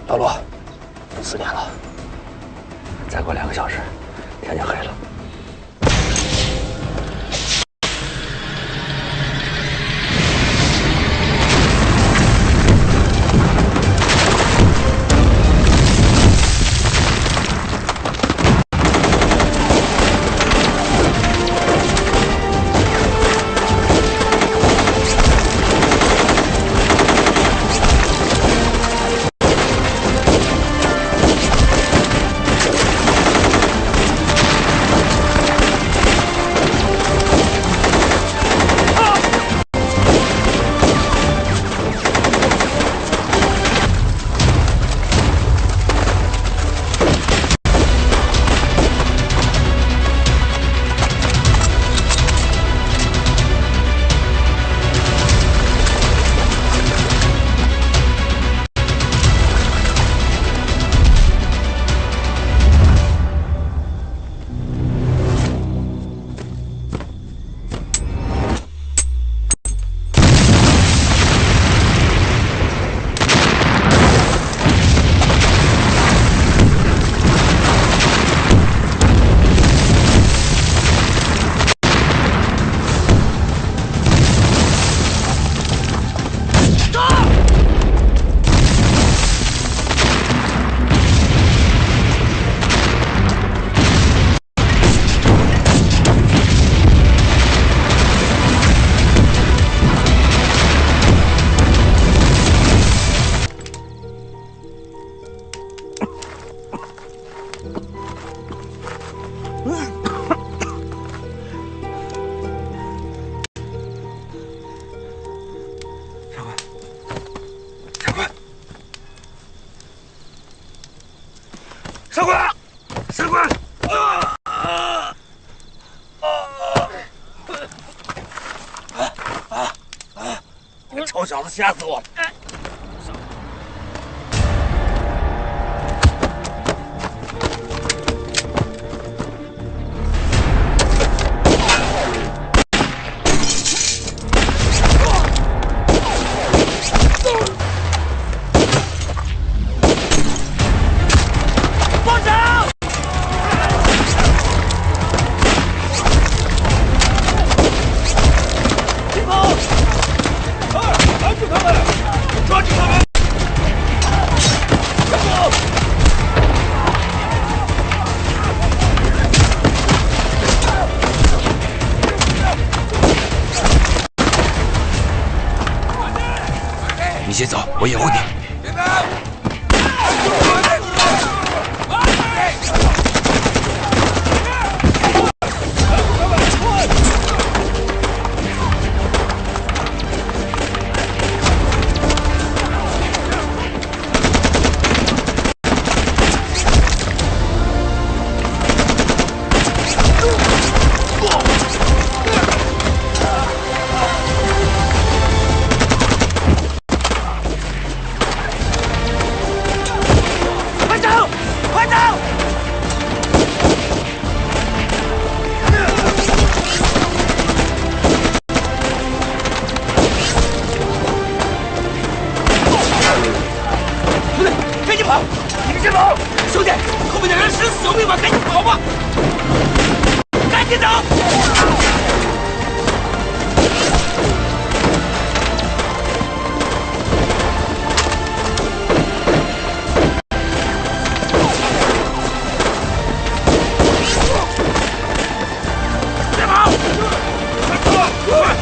老罗，4点了，再过2个小时，天就黑了。 上官，上官！你个臭小子，吓死我了！你先走，我掩护你。 兄弟，后面的人生死有命吧，赶紧跑吧！赶紧走！别跑！快走！快！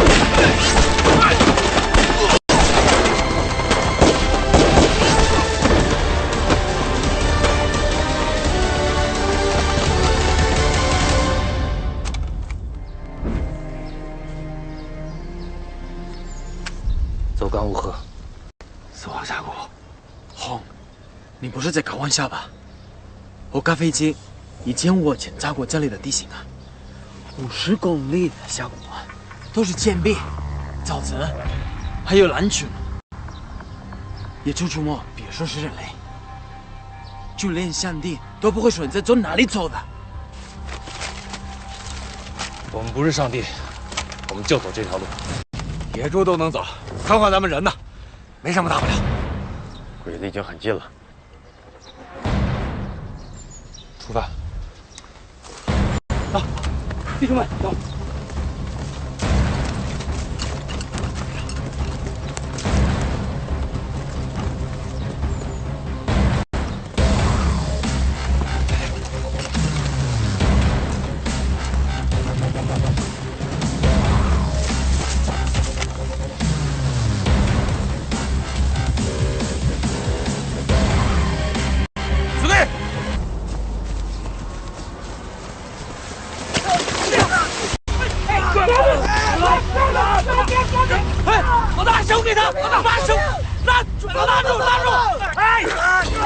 走干乌河，死亡峡谷，红，你不是在开玩笑吧？我开飞机以前我检查过这里的地形啊，50公里的峡谷啊，都是峭壁、沼泽，还有狼群，野猪出没，别说是人类，就连上帝都不会选择走哪里走的。我们不是上帝，我们就走这条路。野猪都能走，看看咱们人呢，没什么大不了。鬼子已经很近了，出发。走，弟兄们，走。司令，哎，老大，手给他，老大，把手拉住，拉住，拉住！哎，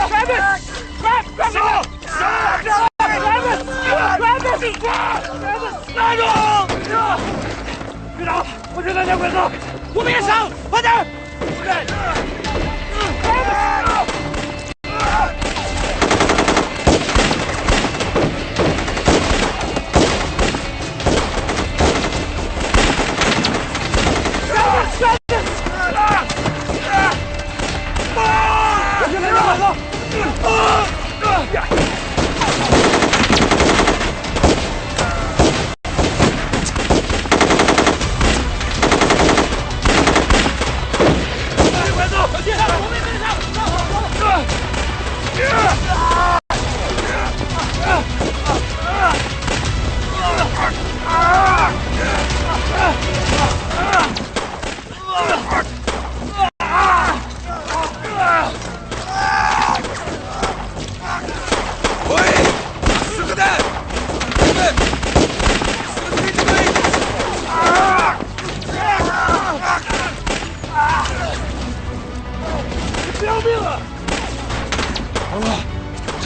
来们，来，快走！来们，拉住！队长，我去拿点鬼子，我们也上，快点！不要命了！好了，撤！